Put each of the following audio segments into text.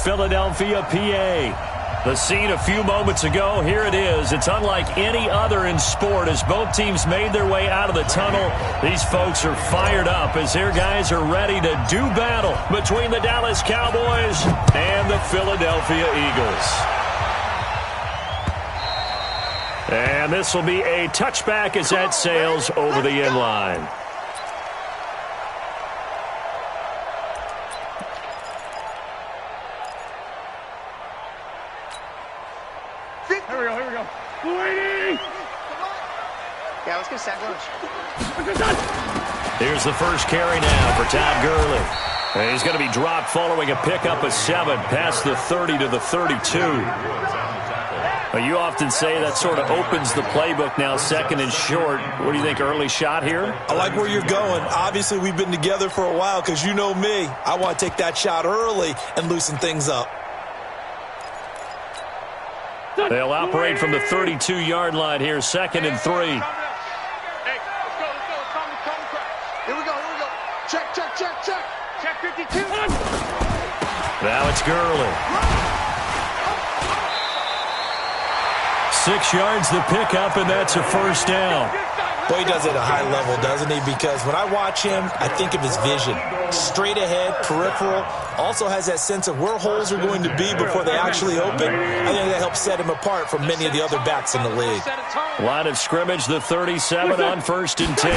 Philadelphia, PA. The scene a few moments ago, here it is. It's unlike any other in sport as both teams made their way out of the tunnel. These folks are fired up as their guys are ready to do battle between the Dallas Cowboys and the Philadelphia Eagles. And this will be a touchback as that sails over the end line. Yeah, let's get sack lunch. Here's the first carry now for Todd Gurley. And he's going to be dropped following a pickup of 7 past the 30 to the 32. You often say that sort of opens the playbook now, second and short. What do you think, early shot here? I like where you're going. Obviously, we've been together for a while because you know me. I want to take that shot early and loosen things up. They'll operate from the 32-yard line here, second and 3. Hey, let's go. Here we go. Check. Check 52. Now it's Gurley. 6 yards the pickup, and that's a first down. Boy, he does it at a high level, doesn't he? Because when I watch him, I think of his vision. Straight ahead, peripheral. Also has that sense of where holes are going to be before they actually open. I think that helps set him apart from many of the other backs in the league. Line of scrimmage, the 37 on 1st and 10.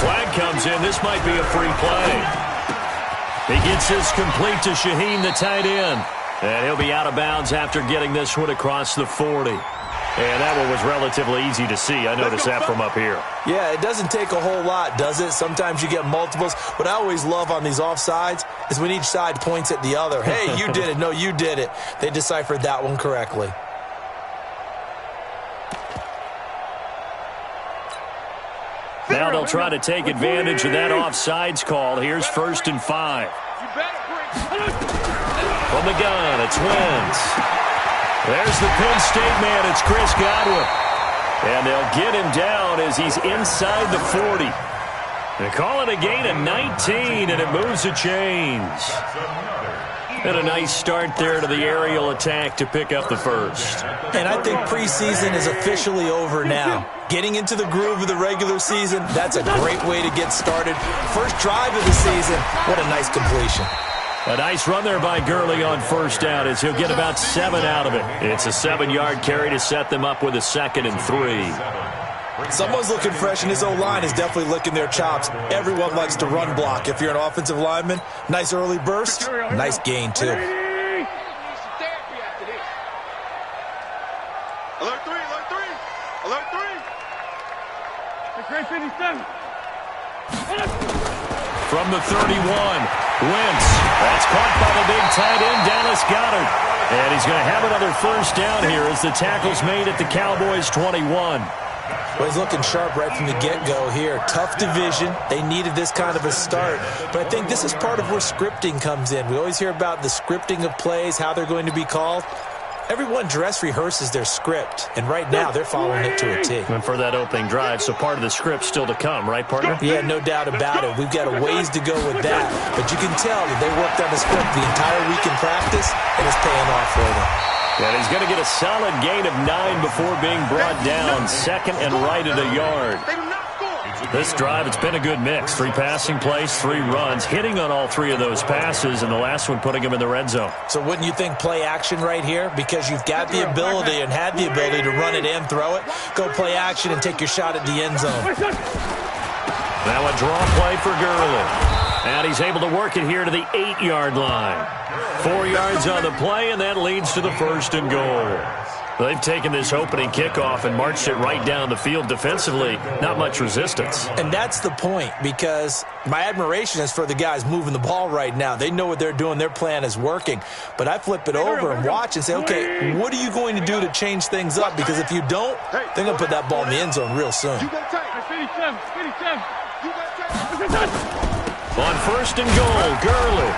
Flag comes in. This might be a free play. He gets this complete to Shaheen, the tight end. And he'll be out of bounds after getting this one across the 40. And that one was relatively easy to see. I noticed that from up here. Yeah, it doesn't take a whole lot, does it? Sometimes you get multiples. What I always love on these offsides is when each side points at the other. Hey, you did it. No, you did it. They deciphered that one correctly. Now they'll try to take advantage of that offsides call. Here's 1st and 5. From the gun, it's Wentz. There's the Penn State man. It's Chris Godwin. And they'll get him down as he's inside the 40. They call it a gain of 19, and it moves the chains. And a nice start there to the aerial attack to pick up the first. And I think preseason is officially over now. Getting into the groove of the regular season, that's a great way to get started. First drive of the season, what a nice completion. A nice run there by Gurley on 1st down as he'll get about 7 out of it. It's a 7-yard carry to set them up with a 2nd and 3. Someone's looking fresh, and his O-line is definitely licking their chops. Everyone likes to run block. If you're an offensive lineman, nice early burst, nice gain, too. Alert 3. Great 57. From the 31, Wentz. That's caught by the big tight end, Dallas Goedert. And he's going to have another 1st down here as the tackle's made at the Cowboys' 21. Well, he's looking sharp right from the get-go here. Tough division. They needed this kind of a start. But I think this is part of where scripting comes in. We always hear about the scripting of plays, how they're going to be called. Everyone dress rehearses their script, and right now they're following it to a T. And for that opening drive, so part of the script still to come, right, partner? Yeah, no doubt about it. We've got a ways to go with that. But you can tell that they worked on the script the entire week in practice, and it's paying off for them. And he's going to get a solid gain of 9 before being brought down. 2nd and right at a yard. This drive, it's been a good mix. 3 passing plays, 3 runs, hitting on all 3 of those passes, and the last one putting him in the red zone. So wouldn't you think play action right here? Because you've got the ability and had the ability to run it and throw it. Go play action and take your shot at the end zone. Now a draw play for Gurley. And he's able to work it here to the 8-yard line. 4 yards on the play, and that leads to the 1st and goal. They've taken this opening kickoff and marched it right down the field defensively. Not much resistance. And that's the point, because my admiration is for the guys moving the ball right now. They know what they're doing. Their plan is working. But I flip it over and watch and say, okay, what are you going to do to change things up? Because if you don't, they're going to put that ball in the end zone real soon. On 1st and goal, Gurley.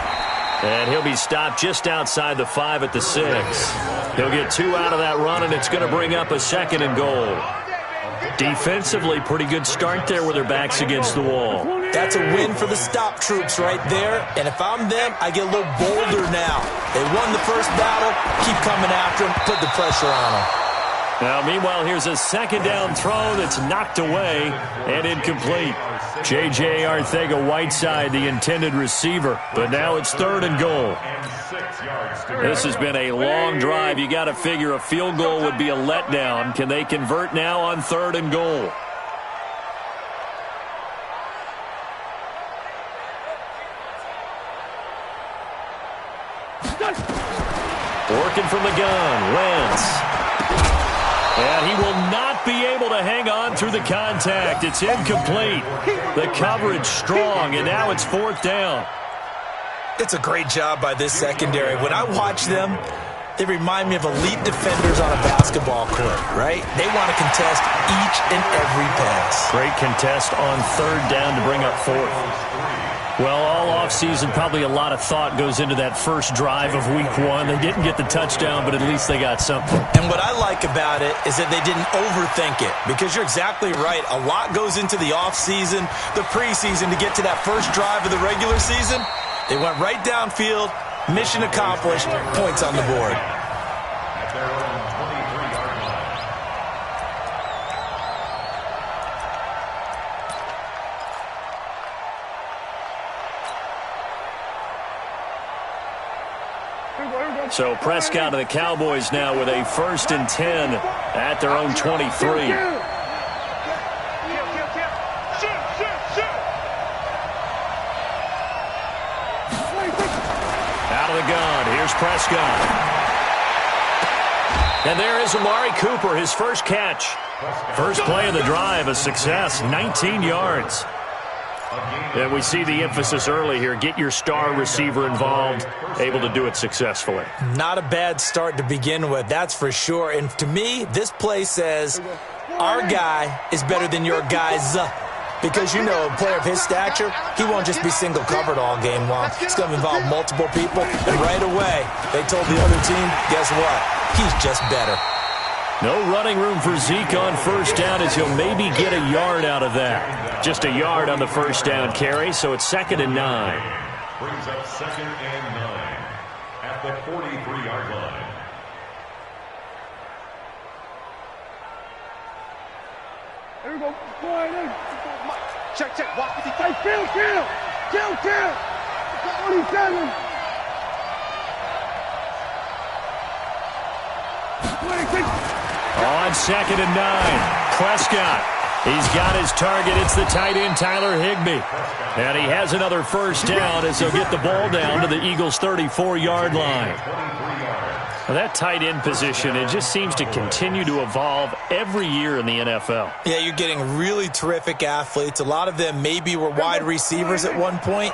And he'll be stopped just outside the 5 at the 6. He'll get 2 out of that run, and it's going to bring up a 2nd and goal. Defensively, pretty good start there with their backs against the wall. That's a win for the stop troops right there. And if I'm them, I get a little bolder now. They won the first battle. Keep coming after them. Put the pressure on them. Now, meanwhile, here's a second down throw that's knocked away and incomplete. J.J. Arcega-Whiteside, the intended receiver. But now it's 3rd and goal. This has been a long drive. You got to figure a field goal would be a letdown. Can they convert now on 3rd and goal? Working from the gun, Wentz. And he will not be able to hang on through the contact. It's incomplete. The coverage strong, and now it's 4th down. It's a great job by this secondary. When I watch them, they remind me of elite defenders on a basketball court, right? They want to contest each and every pass. Great contest on 3rd down to bring up 4th. Well, all offseason, probably a lot of thought goes into that first drive of Week 1. They didn't get the touchdown, but at least they got something. And what I like about it is that they didn't overthink it, because you're exactly right. A lot goes into the offseason, the preseason, to get to that first drive of the regular season. They went right downfield, mission accomplished, points on the board. So Prescott of the Cowboys now with a 1st and 10 at their own 23. Out of the gun, here's Prescott. And there is Amari Cooper, his first catch. First play of the drive, a success, 19 yards. And we see the emphasis early here. Get your star receiver involved, able to do it successfully. Not a bad start to begin with, that's for sure. And to me, this play says our guy is better than your guys. Because, you know, a player of his stature, he won't just be single covered all game long. It's going to involve multiple people. And right away, they told the other team, guess what? He's just better. No running room for Zeke on 1st down, as he'll maybe get a yard out of that. Just a yard on the 1st down carry, so it's 2nd and 9. Brings up 2nd and 9 at the 43-yard line. Here we go. Go ahead. Check. Walk with the tight. Kill. 27. 26. On 2nd and 9, Prescott. He's got his target. It's the tight end, Tyler Higbee. And he has another 1st down as he'll get the ball down to the Eagles' 34-yard line. Now that tight end position, it just seems to continue to evolve every year in the NFL. Yeah, you're getting really terrific athletes. A lot of them maybe were wide receivers at one point.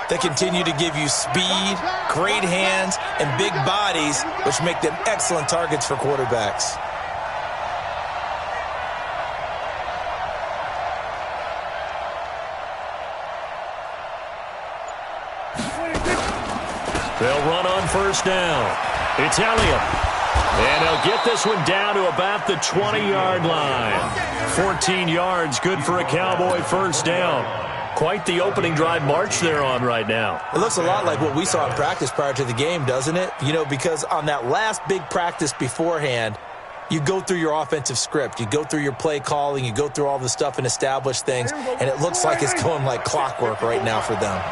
They continue to give you speed, great hands, and big bodies, which make them excellent targets for quarterbacks. They'll run on 1st down. It's Elliott. And they'll get this one down to about the 20-yard line. 14 yards, good for a Cowboy 1st down. Quite the opening drive march they're on right now. It looks a lot like what we saw in practice prior to the game, doesn't it? You know, because on that last big practice beforehand, you go through your offensive script. You go through your play calling. You go through all the stuff and establish things. And it looks like it's going like clockwork right now for them.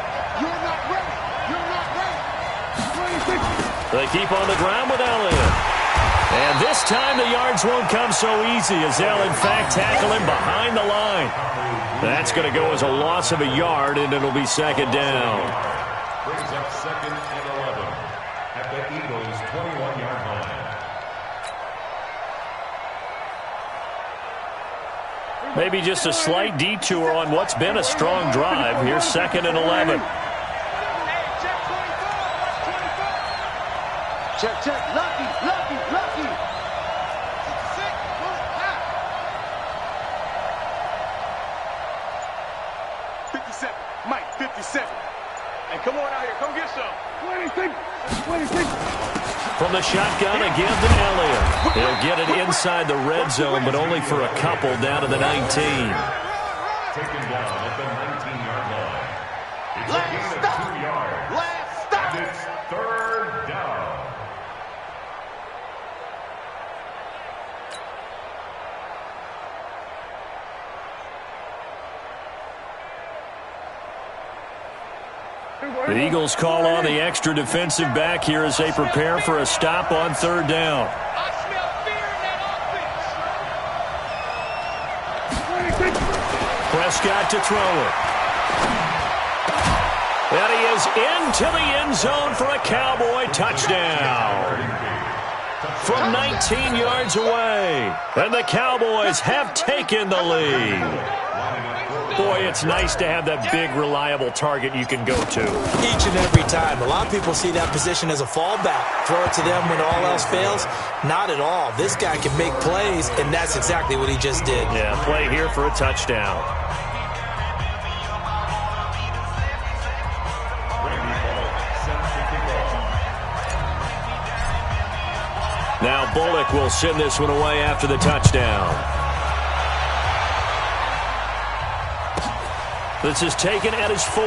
They keep on the ground with Elliott. And this time the yards won't come so easy as they'll, in fact, tackle him behind the line. That's going to go as a loss of a yard, and it'll be 2nd down. Brings up 2nd and 11 at the Eagles' 21-yard line. Maybe just a slight detour on what's been a strong drive. Here's 2nd and 11. Check. Lucky. 57. Mike, 57. Hey, come on out here. Come get some. 26. From the shotgun again to Elliott. He'll get it inside the red zone, but only for a couple down to the 19. Taken down at the 19-yard line. The Eagles call on the extra defensive back here as they prepare for a stop on third down. Prescott to throw it. And he is into the end zone for a Cowboy touchdown. From 19 yards away. And the Cowboys have taken the lead. Boy, it's nice to have that big, reliable target you can go to. Each and every time. A lot of people see that position as a fallback. Throw it to them when all else fails. Not at all. This guy can make plays, and that's exactly what he just did. Yeah, play here for a touchdown. Now Bullock will send this one away after the touchdown. This is taken at his 4.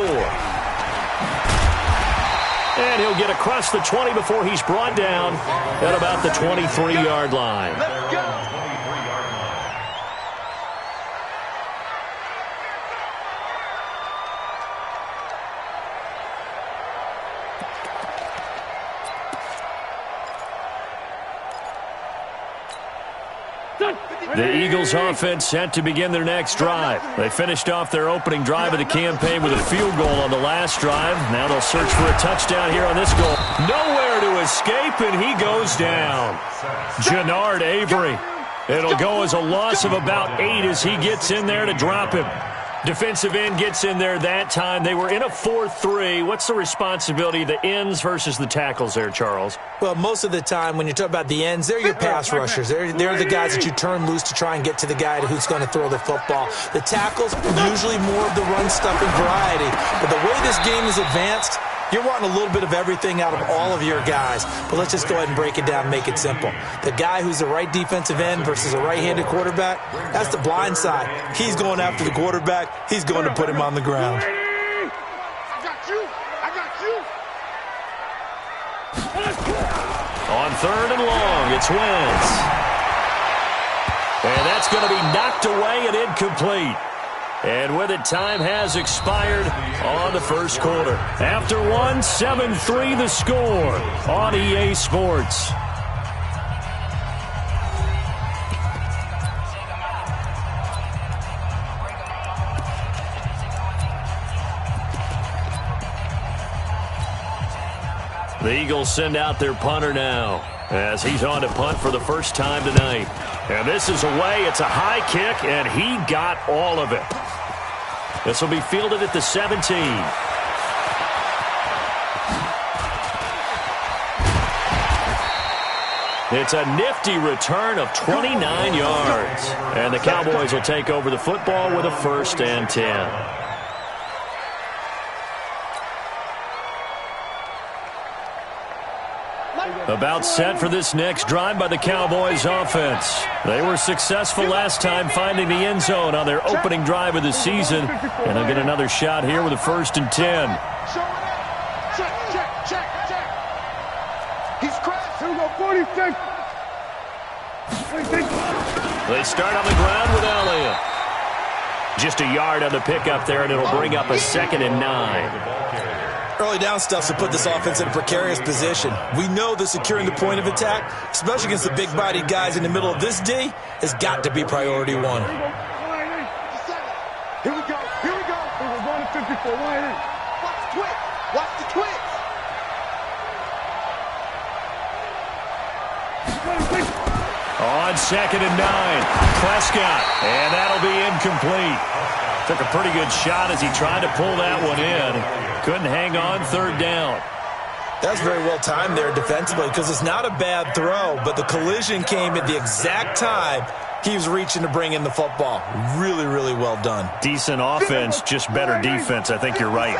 And he'll get across the 20 before he's brought down at about the 23-yard line. Let's go. The Eagles offense set to begin their next drive. They finished off their opening drive of the campaign with a field goal on the last drive. Now they'll search for a touchdown here on this goal. Nowhere to escape, and he goes down. Jannard Avery. It'll go as a loss of about 8 as he gets in there to drop him. Defensive end gets in there that time. They were in a 4-3. What's the responsibility of the ends versus the tackles there, Charles? Well, most of the time when you talk about the ends, they're your pass rushers. They're the guys that you turn loose to try and get to the guy who's going to throw the football. The tackles, usually more of the run-stuffing variety. But the way this game is advanced, you're wanting a little bit of everything out of all of your guys. But let's just go ahead and break it down and make it simple. The guy who's the right defensive end versus a right-handed quarterback, that's the blind side. He's going after the quarterback. He's going to put him on the ground. I got you. I got you. On third and long, it's Wentz. And that's going to be knocked away and incomplete. And with it, time has expired on the first quarter. After one, 7-3 the score on EA Sports. The Eagles send out their punter now as he's on to punt for the first time tonight. And this is away. It's a high kick, and he got all of it. This will be fielded at the 17. It's a nifty return of 29 yards. And the Cowboys will take over the football with a 1st and 10. About set for this next drive by the Cowboys offense. They were successful last time finding the end zone on their opening drive of the season. And they'll get another shot here with a 1st and 10. Check. He's crashed. Here we go, 46. They start on the ground with Elliott. Just a yard on the pickup there, and it'll bring up a 2nd and 9. Early down stuff to put this offense in a precarious position. We know that securing the point of attack, especially against the big-bodied guys in the middle of this D, has got to be priority 1. Here we go. We're going to 54. Wide in. Watch the twitch. On 2nd and 9, Prescott, and that'll be incomplete. Took a pretty good shot as he tried to pull that one in. Couldn't hang on 3rd down. That's very well timed there defensively because it's not a bad throw, but the collision came at the exact time he was reaching to bring in the football. Really, really well done. Decent offense, just better defense. I think you're right.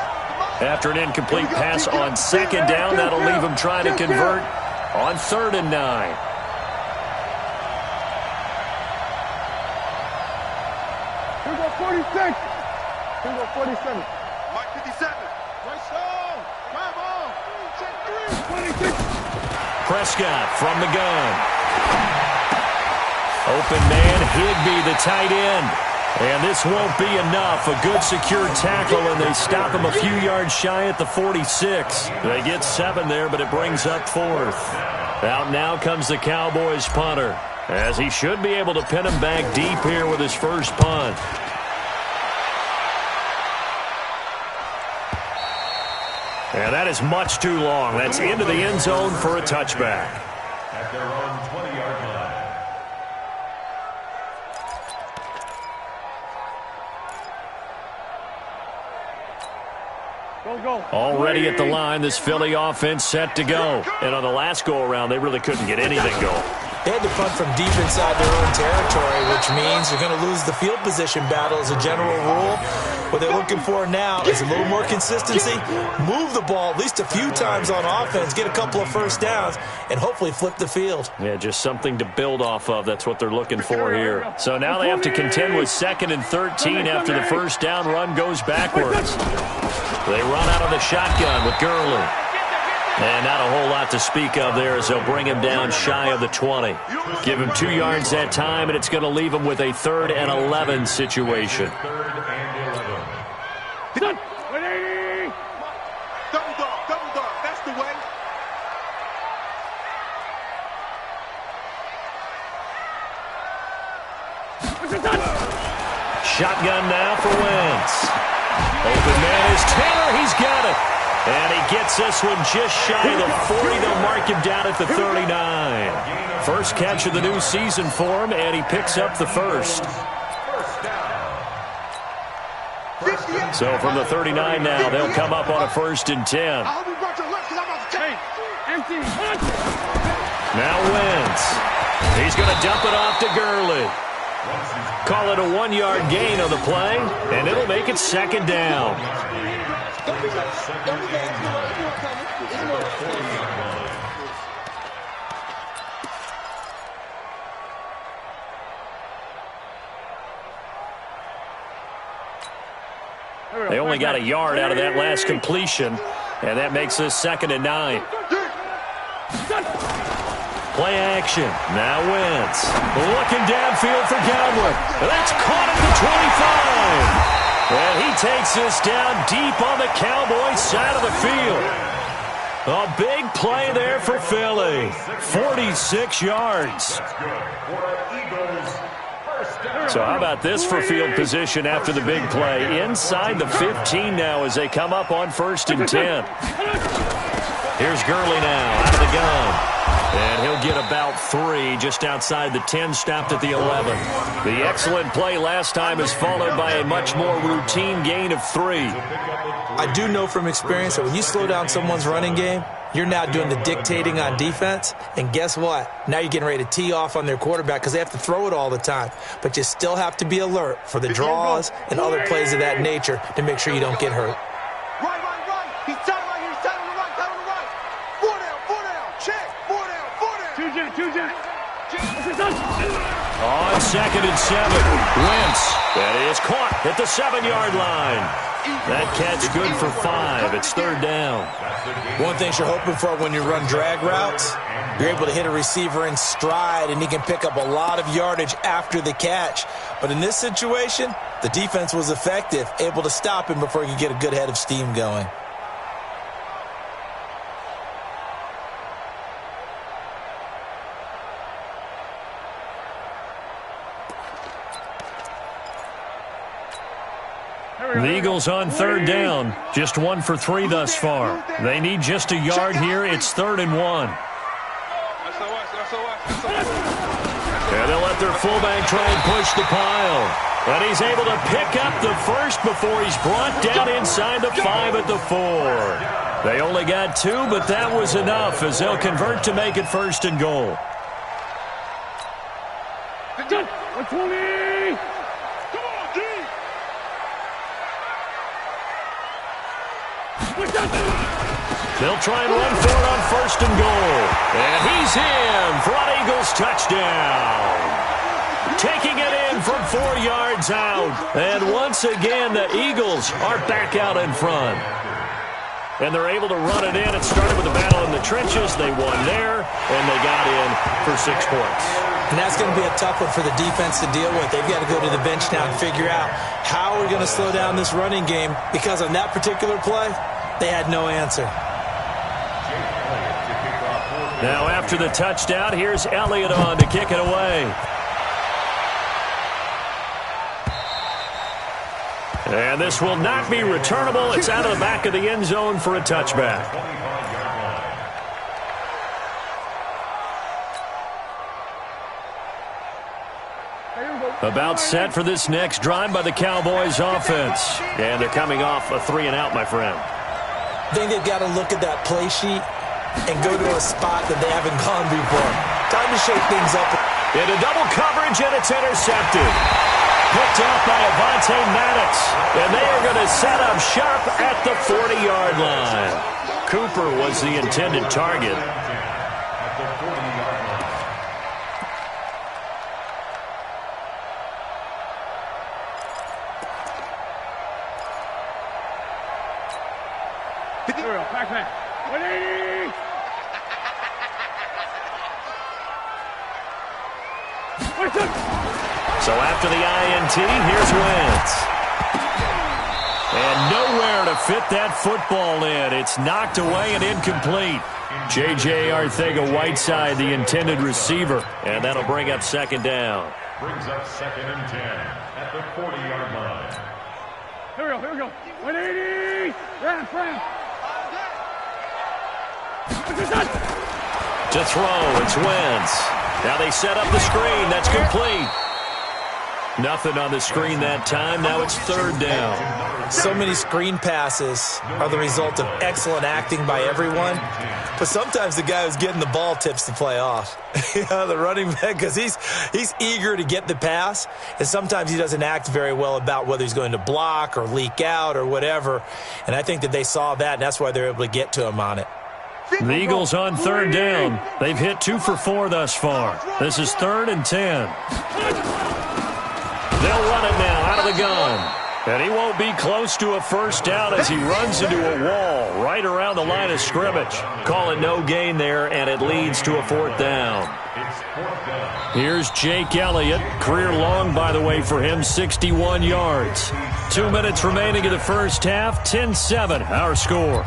After an incomplete pass on 2nd down, that'll leave him trying to convert on 3rd and 9. Here we go, 46. Here we go, 47. Mike 57. Right side. Drive on. Check 3. 26. Prescott from the gun. Open man, Higbee, the tight end. And this won't be enough. A good secure tackle, and they stop him a few yards shy at the 46. They get 7 there, but it brings up 4th. Out now comes the Cowboys punter, as he should be able to pin him back deep here with his first punt. And that is much too long. That's into the end zone for a touchback. At their own 20-yard line. Already at the line, this Philly offense set to go. And on the last go-around, they really couldn't get anything going. They had to punt from deep inside their own territory, which means they're going to lose the field position battle as a general rule. What they're looking for now is a little more consistency, move the ball at least a few times on offense, get a couple of first downs, and hopefully flip the field. Yeah, just something to build off of. That's what they're looking for here. So now they have to contend with 2nd and 13 after the first down run goes backwards. They run out of the shotgun with Gurley. And not a whole lot to speak of there as they'll bring him down shy of the 20. Give him 2 yards that time, and it's going to leave him with a 3rd and 11 situation. 3rd and 11. Double dog, that's the way. Shotgun now for Wentz. Open man is Taylor. He's got it. And he gets this one just shy of the 40. They'll mark him down at the 39. First catch of the new season for him, and he picks up the first. So from the 39 now, they'll come up on a 1st and 10. Now Wentz. He's going to dump it off to Gurley. Call it a 1-yard gain on the play, and it'll make it 2nd down. They only got a yard out of that last completion, and that makes this 2nd and 9. Play action. Now Wentz. Looking downfield for Godwin. That's caught at the 25. And he takes this down deep on the Cowboys side of the field. A big play there for Philly. 46 yards. So how about this for field position after the big play? Inside the 15 now as they come up on 1st and 10. Here's Gurley now out of the gun. And he'll get about 3 just outside the 10, stopped at the 11. The excellent play last time is followed by a much more routine gain of 3. I do know from experience that when you slow down someone's running game, you're now doing the dictating on defense. And guess what? Now you're getting ready to tee off on their quarterback because they have to throw it all the time. But you still have to be alert for the draws and other plays of that nature to make sure you don't get hurt. Right. He's tight right here. He's tight on the right. 4 down. Check. 4 down. 2 down. On 2nd and 7. Wentz. That is caught at the 7-yard line. That catch good for 5. It's 3rd down. One thing you're hoping for when you run drag routes, you're able to hit a receiver in stride, and he can pick up a lot of yardage after the catch. But in this situation, the defense was effective, able to stop him before he could get a good head of steam going. The Eagles on 3rd down. Just 1 for 3 thus far. They need just a yard here. It's 3rd and 1. And they'll let their fullback try and push the pile. And he's able to pick up the first before he's brought down inside the 5 at the 4. They only got 2, but that was enough as they'll convert to make it 1st and goal. 120. They'll try and run for it on 1st and goal. And he's in for an Eagles touchdown. Taking it in from 4 yards out. And once again, the Eagles are back out in front. And they're able to run it in. It started with a battle in the trenches. They won there, and they got in for 6 points. And that's going to be a tough one for the defense to deal with. They've got to go to the bench now and figure out how we're going to slow down this running game, because on that particular play, they had no answer. Now after the touchdown, here's Elliott on to kick it away. And this will not be returnable. It's out of the back of the end zone for a touchback. About set for this next drive by the Cowboys offense. And they're coming off a 3-and-out, my friend. I think they've got to look at that play sheet and go to a spot that they haven't gone before. Time to shake things up. Into double coverage, and it's intercepted. Picked off by Avonte Maddox. And they are going to set up shop at the 40-yard line. Cooper was the intended target. Back. 180! So after the INT, here's Wentz. And nowhere to fit that football in. It's knocked away and incomplete. J.J. Arcega-Whiteside, the intended receiver. And that'll bring up second down. Brings up 2nd and 10 at the 40-yard line. Here we go. 180! Ram. To throw, it's Wentz. Now they set up the screen. That's complete. Nothing on the screen that time. Now it's third down. So many screen passes are the result of excellent acting by everyone. But sometimes the guy who's getting the ball tips the play off. The running back, because he's eager to get the pass. And sometimes he doesn't act very well about whether he's going to block or leak out or whatever. And I think that they saw that, and that's why they're able to get to him on it. The Eagles on third down. They've hit 2 for 4 thus far. This is 3rd and 10. They'll run it now out of the gun. And he won't be close to a first down as he runs into a wall right around the line of scrimmage. Call it no gain there, and it leads to a 4th down. Here's Jake Elliott. Career long, by the way, for him, 61 yards. 2 minutes remaining in the first half. 10-7, our score.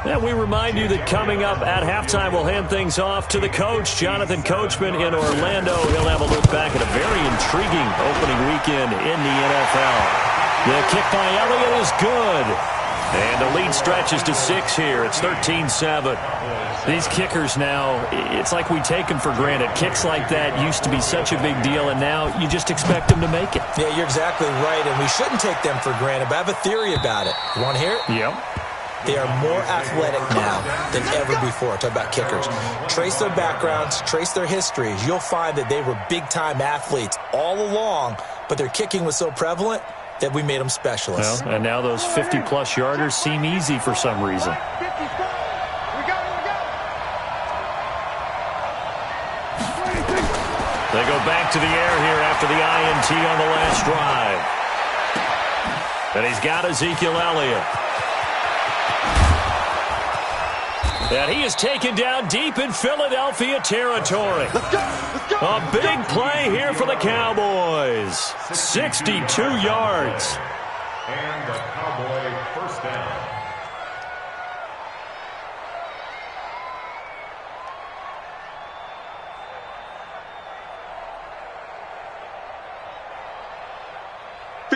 And we remind you that coming up at halftime, we'll hand things off to the coach, Jonathan Coachman in Orlando. He'll have a look back at a very intriguing opening weekend in the NFL. The kick by Elliott is good. And the lead stretches to 6 here. It's 13-7. These kickers now, it's like we take them for granted. Kicks like that used to be such a big deal, and now you just expect them to make it. Yeah, you're exactly right, and we shouldn't take them for granted, but I have a theory about it. You want to hear it? Yep. They are more athletic now than ever before. Talk about kickers. Trace their backgrounds, trace their histories. You'll find that they were big-time athletes all along, but their kicking was so prevalent that we made them specialists. Well, and now those 50-plus yarders seem easy for some reason. They go back to the air here after the INT on the last drive. And he's got Ezekiel Elliott. And he is taken down deep in Philadelphia territory. A big play here for the Cowboys. 62 yards. And the Cowboy first down.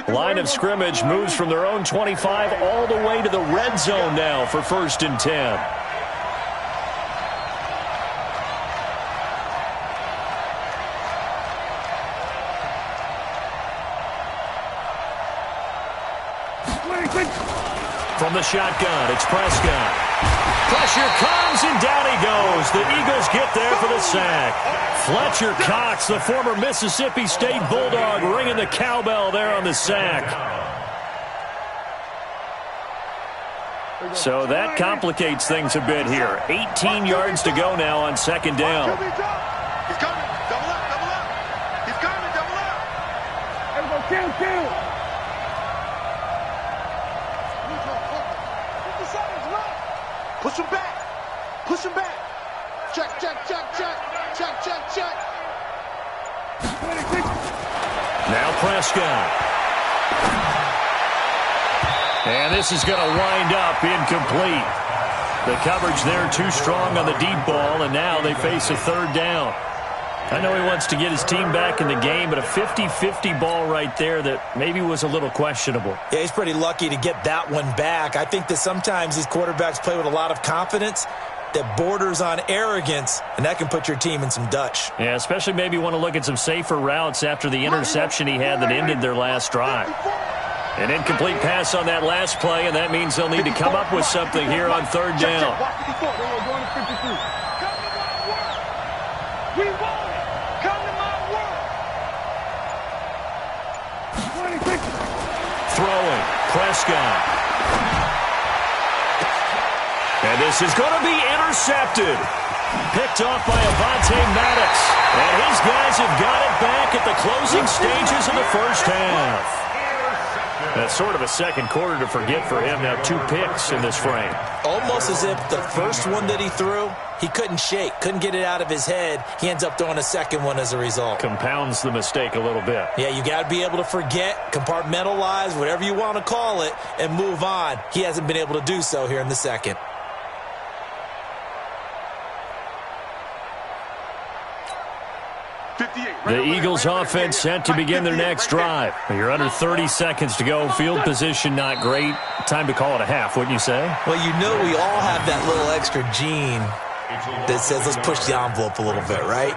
Line of scrimmage moves from their own 25 all the way to the red zone now for 1st and 10. From the shotgun, it's Prescott. Pressure comes, and down he goes. The Eagles get there for the sack. Fletcher Cox, the former Mississippi State Bulldog, ringing the cowbell there on the sack. So that complicates things a bit here. 18 yards to go now on 2nd down. He's coming. Double up. He's coming. Double up. Everybody, kill. Push him back. Push him back. Check, check, check, check. Check, check, check. Now Prescott. And this is going to wind up incomplete. The coverage there too strong on the deep ball, and now they face a third down. I know he wants to get his team back in the game, but a 50-50 ball right there that maybe was a little questionable. Yeah, he's pretty lucky to get that one back. I think that sometimes these quarterbacks play with a lot of confidence that borders on arrogance, and that can put your team in some Dutch. Yeah, especially maybe want to look at some safer routes after the interception he had that ended their last drive. An incomplete pass on that last play, and that means they'll need to come up with something here on third down. We want it. Come to my world. Throwing, Prescott. And this is going to be intercepted. Picked off by Avonte Maddox. And his guys have got it back at the closing stages of the first half. That's sort of a second quarter to forget for him. Now 2 picks in this frame. Almost as if the first one that he threw, he couldn't shake, couldn't get it out of his head. He ends up throwing a second one as a result. Compounds the mistake a little bit. Yeah, you got to be able to forget, compartmentalize, whatever you want to call it, and move on. He hasn't been able to do so here in the second. The Eagles offense set to begin their next drive. You're under 30 seconds to go. Field position not great. Time to call it a half, wouldn't you say? Well, you know we all have that little extra gene that says let's push the envelope a little bit, right?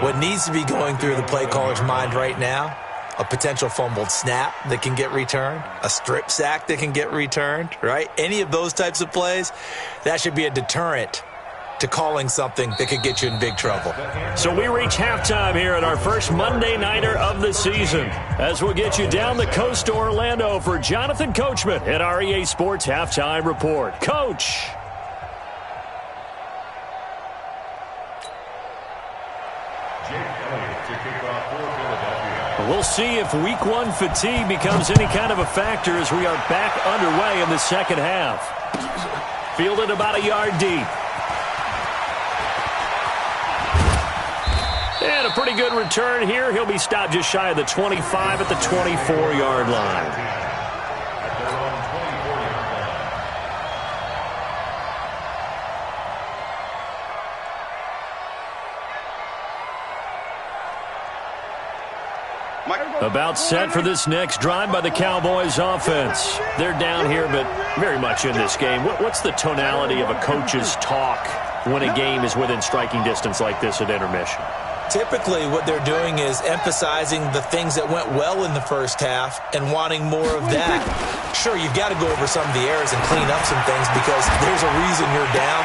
What needs to be going through the play caller's mind right now, a potential fumbled snap that can get returned, a strip sack that can get returned, right? Any of those types of plays, that should be a deterrent to calling something that could get you in big trouble. So we reach halftime here at our first Monday Nighter of the season, as we'll get you down the coast to Orlando for Jonathan Coachman at our EA Sports Halftime Report. Coach. We'll see if Week 1 fatigue becomes any kind of a factor as we are back underway in the second half. Fielded about a yard deep. And a pretty good return here. He'll be stopped just shy of the 25 at the 24-yard line. About set for this next drive by the Cowboys offense. They're down here, but very much in this game. What's the tonality of a coach's talk when a game is within striking distance like this at intermission? Typically, what they're doing is emphasizing the things that went well in the first half and wanting more of that. Sure, you've got to go over some of the errors and clean up some things because there's a reason you're down.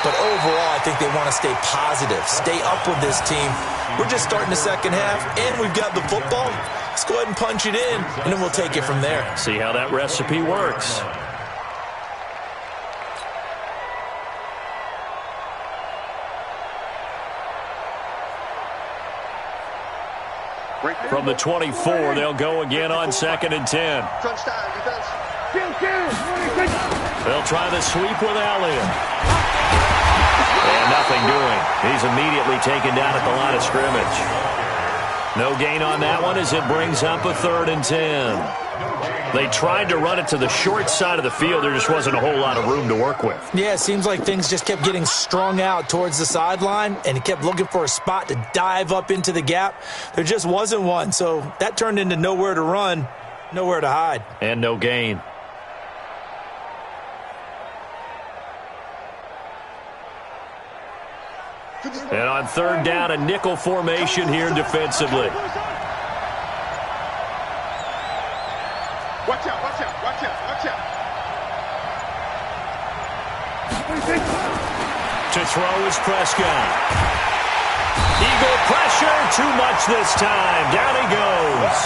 But overall, I think they want to stay positive, stay up with this team. We're just starting the second half, and we've got the football. Let's go ahead and punch it in, and then we'll take it from there. See how that recipe works. From the 24, they'll go again on 2nd and 10. They'll try the sweep with Elliott. And nothing doing. He's immediately taken down at the line of scrimmage. No gain on that one as it brings up a 3rd and 10. They tried to run it to the short side of the field. There just wasn't a whole lot of room to work with. Yeah, it seems like things just kept getting strung out towards the sideline, and he kept looking for a spot to dive up into the gap. There just wasn't one, so that turned into nowhere to run, nowhere to hide. And no gain. And on 3rd down, a nickel formation here defensively. Watch out, watch out, watch out, watch out. To throw is Prescott. Eagle pressure, too much this time. Down he goes.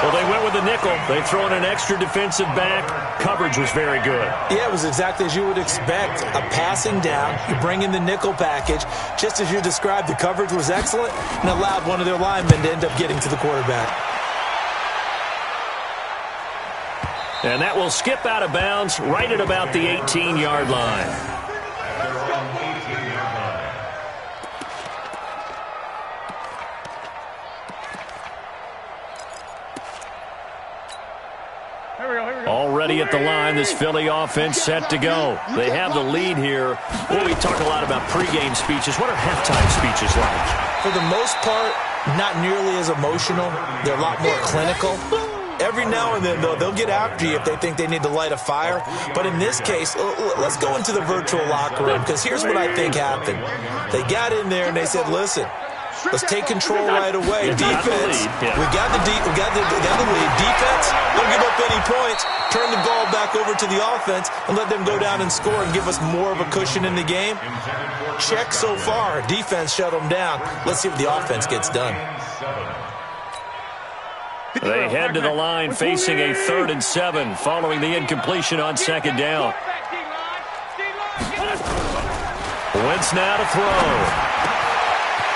Well, they went with the nickel. They throw in an extra defensive back. Coverage was very good. Yeah, it was exactly as you would expect. A passing down. You bring in the nickel package. Just as you described, the coverage was excellent and allowed one of their linemen to end up getting to the quarterback. And that will skip out of bounds right at about the 18-yard line. Already at the line, this Philly offense set to go. They have the lead here. Well, we talk a lot about pregame speeches. What are halftime speeches like? For the most part, not nearly as emotional. They're a lot more clinical. Every now and then, though, they'll get after you if they think they need to light a fire. But in this case, let's go into the virtual locker room, because here's what I think happened. They got in there and they said, listen, let's take control right away. Defense, we got the lead. Defense, don't give up any points. Turn the ball back over to the offense and let them go down and score and give us more of a cushion in the game. Check so far. Defense shut them down. Let's see if the offense gets done. They head to the line facing a 3rd and 7 following the incompletion on 2nd down. Wentz now to throw.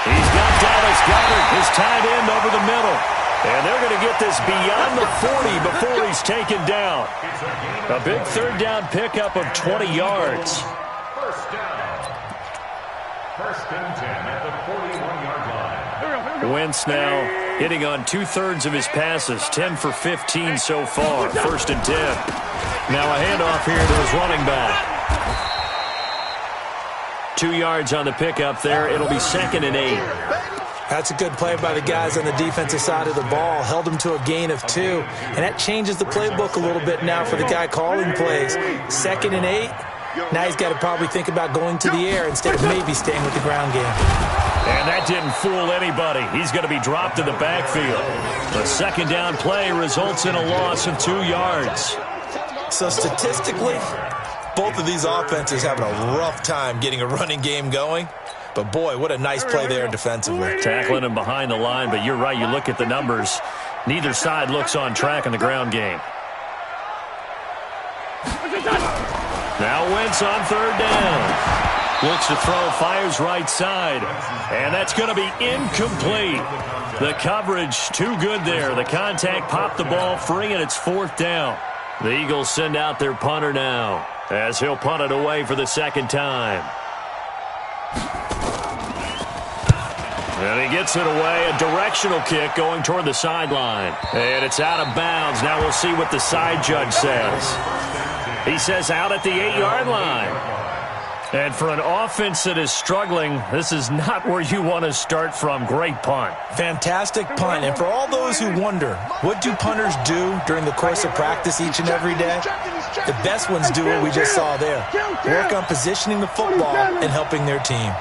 He's got Dallas Goedert, his tight end, over the middle. And they're going to get this beyond the 40 before he's taken down. A big 3rd down pickup of 20 yards. First down. 1st and 10 at the 41-yard line. Wentz now hitting on 2/3 of his passes, 10 for 15 so far. 1st and 10. Now a handoff here to his running back. 2 yards on the pickup there. It'll be 2nd and 8. That's a good play by the guys on the defensive side of the ball. Held them to a gain of 2. And that changes the playbook a little bit now for the guy calling plays. 2nd and 8. Now he's got to probably think about going to the air instead of maybe staying with the ground game. And that didn't fool anybody. He's going to be dropped in the backfield. The 2nd down play results in a loss of 2 yards. So statistically, both of these offenses having a rough time getting a running game going. But, boy, what a nice play there defensively. Tackling him behind the line, but you're right. You look at the numbers. Neither side looks on track in the ground game. Now Wentz on 3rd down. Looks to throw, fires right side. And that's going to be incomplete. The coverage too good there. The contact popped the ball free, and it's 4th down. The Eagles send out their punter now, as he'll punt it away for the 2nd time. And he gets it away, a directional kick going toward the sideline. And it's out of bounds. Now we'll see what the side judge says. He says out at the 8-yard line. And for an offense that is struggling, this is not where you want to start from. Great punt. Fantastic punt. And for all those who wonder, what do punters do during the course of practice each and every day? The best ones do what we just saw there. Work on positioning the football and helping their team.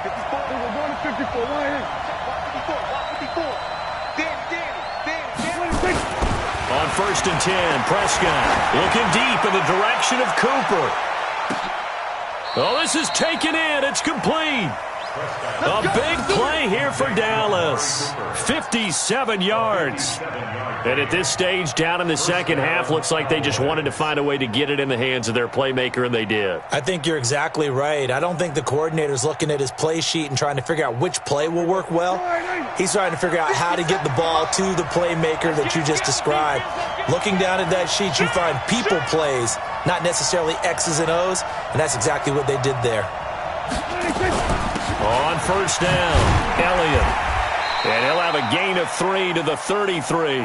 On 1st and 10, Prescott looking deep in the direction of Cooper. Oh, this is taken in. It's complete. A big play here for Dallas. 57 yards. And at this stage, down in the 2nd half, looks like they just wanted to find a way to get it in the hands of their playmaker, and they did. I think you're exactly right. I don't think the coordinator's looking at his play sheet and trying to figure out which play will work well. He's trying to figure out how to get the ball to the playmaker that you just described. Looking down at that sheet, you find people plays, not necessarily X's and O's, and that's exactly what they did there. On 1st down, Elliott. And he'll have a gain of 3 to the 33.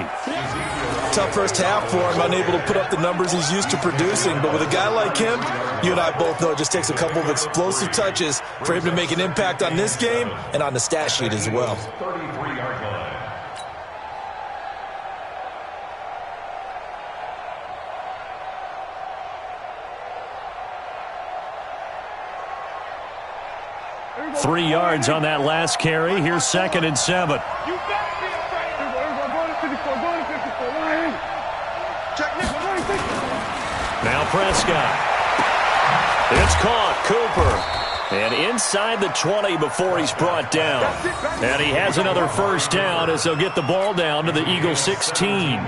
Tough first half for him, unable to put up the numbers he's used to producing. But with a guy like him, you and I both know it just takes a couple of explosive touches for him to make an impact on this game and on the stat sheet as well. 33-yard line. Three yards on that last carry. Here's 2nd and 7. Now Prescott. It's caught. Cooper. And inside the 20 before he's brought down. And he has another 1st down as they'll get the ball down to the Eagles 16.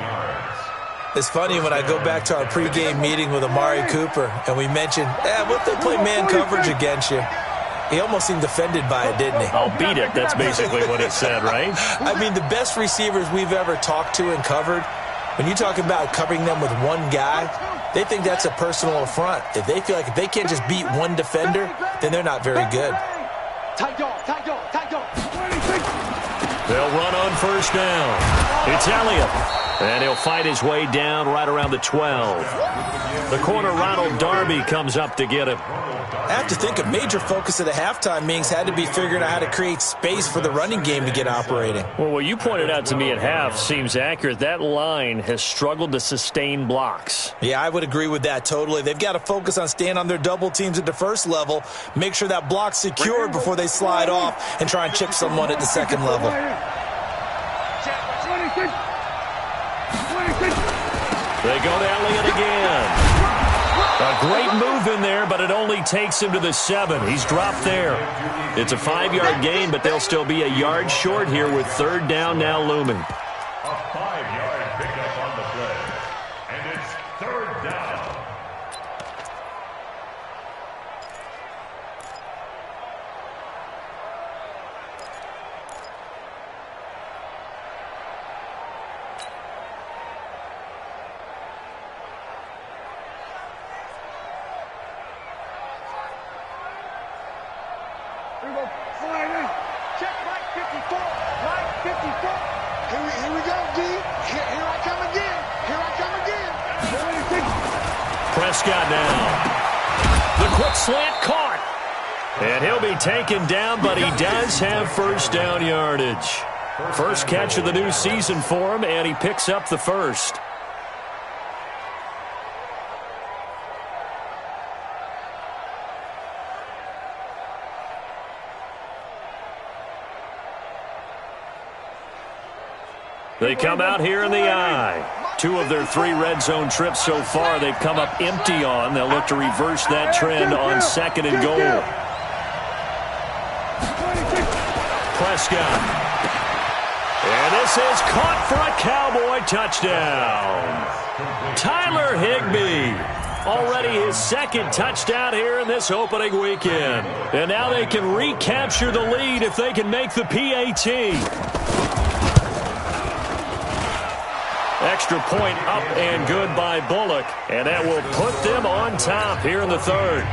It's funny when I go back to our pregame meeting with Amari Cooper and we mentioned, what if they play man coverage against you? He almost seemed offended by it, didn't he? I'll beat it. That's basically what it said, right? I mean, the best receivers we've ever talked to and covered, when you talk about covering them with one guy, They think that's a personal affront. If they feel like if they can't just beat one defender, then they're not very good. They'll run on first down. It's Elliott. And he'll fight his way down right around the 12. The corner, Ronald Darby, comes up to get him. I have to think a major focus of the halftime meetings had to be figuring out how to create space for the running game to get operating. Well, what you pointed out to me at half seems accurate. That line has struggled to sustain blocks. Yeah, I would agree with that totally. They've got to focus on staying on their double teams at the first level, make sure that block's secured before they slide off and try and chip someone at the second level. They go to Elliott again. A great move in there, but it only takes him to the 7. He's dropped there. It's a 5-yard gain, but they'll still be a yard short here with third down now looming. A 5-yard pickup on the play. And it's third down. Check right 54. Right 54. Here we go, D. Here I come again. Here I come again. Prescott now. The quick slant caught. And he'll be taken down, but he does have first down yardage. First catch of the new season for him, and he picks up the first. They come out here in the eye. 2 of their 3 red zone trips so far they've come up empty on. They'll look to reverse that trend on second and goal. Prescott. And this is caught for a Cowboy touchdown. Tyler Higbee. Already his second touchdown here in this opening weekend. And now they can recapture the lead if they can make the PAT. Extra point up and good by Bullock, and that will put them on top here in the third.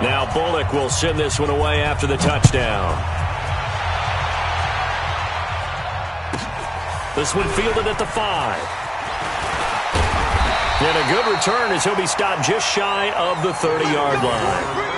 Now Bullock will send this one away after the touchdown. This one fielded at the 5. And a good return as he'll be stopped just shy of the 30-yard line.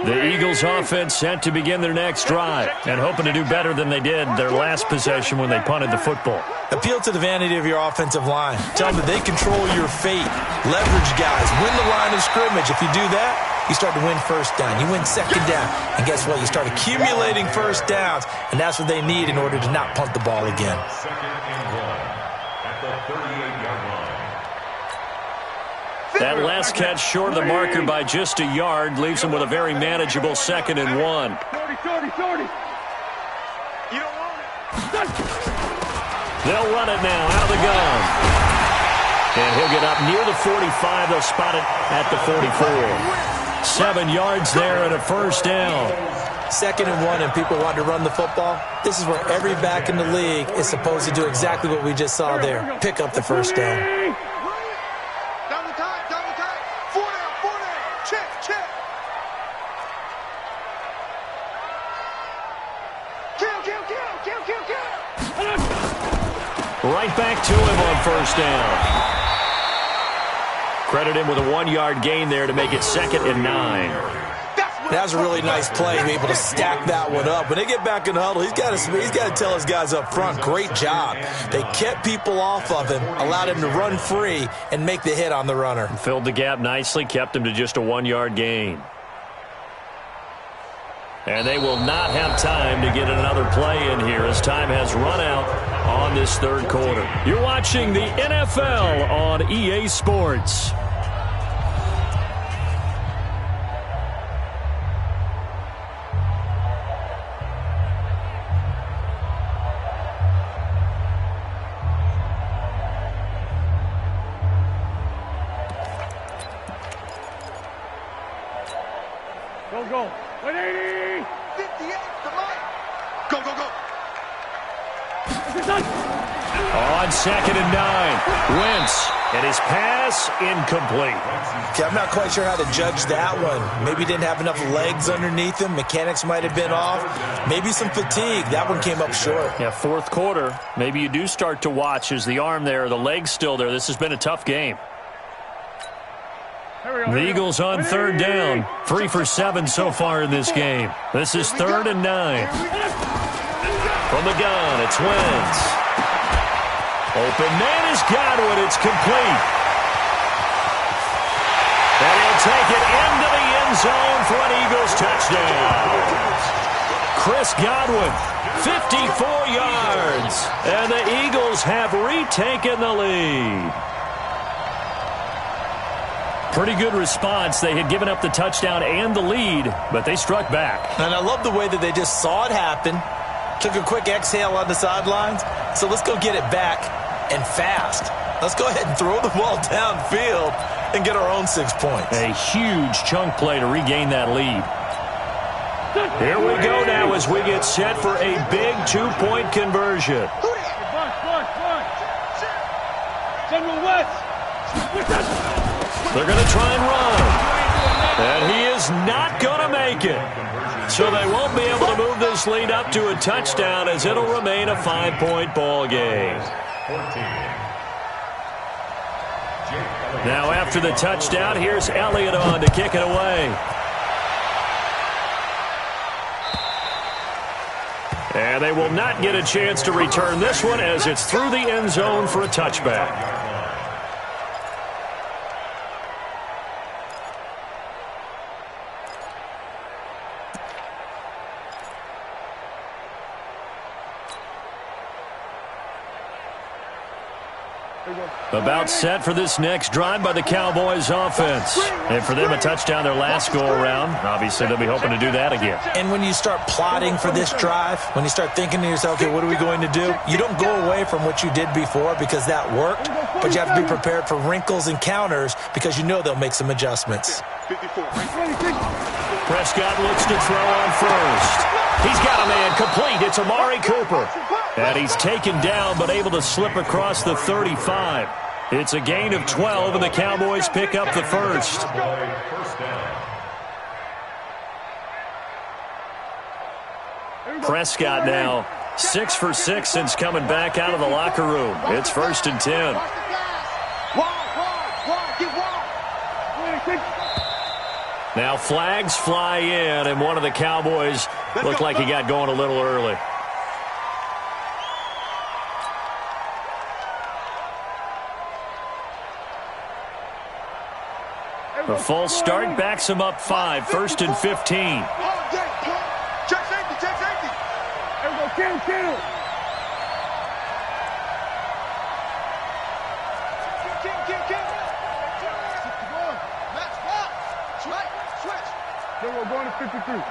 The Eagles offense set to begin their next drive and hoping to do better than they did their last possession when they punted the football. Appeal to the vanity of your offensive line. Tell them that they control your fate. Leverage guys. Win the line of scrimmage. If you do that, you start to win first down. You win second down. And guess what? You start accumulating first downs. And that's what they need in order to not punt the ball again. Second and 1 at the 38-yard line. That last catch short of the marker by just a yard leaves them with a very manageable second and 1. 30. You don't want it. They'll run it now out of the gun. And he'll get up near the 45. They'll spot it at the 44. 7 yards there and a first down. Second and 1 and people want to run the football. This is where every back in the league is supposed to do exactly what we just saw there. Pick up the first down. Right back to him on first down. Credit him with a 1-yard gain there to make it 2nd and 9. That was a really nice play to be able to stack that one up. When they get back in the huddle, he's got to tell his guys up front, great job. They kept people off of him, allowed him to run free, and make the hit on the runner. Filled the gap nicely, kept him to just a 1-yard gain. And they will not have time to get another play in here as time has run out on this third quarter. You're watching the NFL on EA Sports. go. 180. 58 to Mike. Go, go, go. On 2nd and 9. Wentz. And his pass incomplete. Okay, I'm not quite sure how to judge that one. Maybe he didn't have enough legs underneath him. Mechanics might have been off. Maybe some fatigue. That one came up short. Yeah, fourth quarter. Maybe you do start to watch. Is the arm there, the leg's still there? This has been a tough game. The Eagles on 3rd down. 3 for 7 so far in this game. This is 3rd and 9. From the gun, it's Wentz. Open man is Godwin. It's complete. And he'll take it into the end zone for an Eagles touchdown. Chris Godwin, 54 yards. And the Eagles have retaken the lead. Pretty good response. They had given up the touchdown and the lead, but they struck back. And I love the way that they just saw it happen, took a quick exhale on the sidelines. So let's go get it back and fast. Let's go ahead and throw the ball downfield and get our own 6 points. A huge chunk play to regain that lead. Here we go now as we get set for a big 2-point conversion. They're going to try and run. And he is not going to make it. So they won't be able to move this lead up to a touchdown as it'll remain a 5-point ball game. Now after the touchdown, here's Elliott on to kick it away. And they will not get a chance to return this one as it's through the end zone for a touchback. About set for this next drive by the Cowboys offense. And for them, a touchdown their last go-around. Obviously, they'll be hoping to do that again. And when you start plotting for this drive, when you start thinking to yourself, okay, what are we going to do? You don't go away from what you did before because that worked, but you have to be prepared for wrinkles and counters because you know they'll make some adjustments. Prescott looks to throw on first. He's got a man complete. It's Amari Cooper. And he's taken down but able to slip across the 35. It's a gain of 12, and the Cowboys pick up the first. Prescott now 6 for 6 since coming back out of the locker room. It's 1st and 10. Now flags fly in, and one of the Cowboys looked like he got going a little early. The false start backs him up 5, 1st and 15. Check safety, check safety. There we go, kill. Kill. Let's walk. Switch. Then we're going to 53.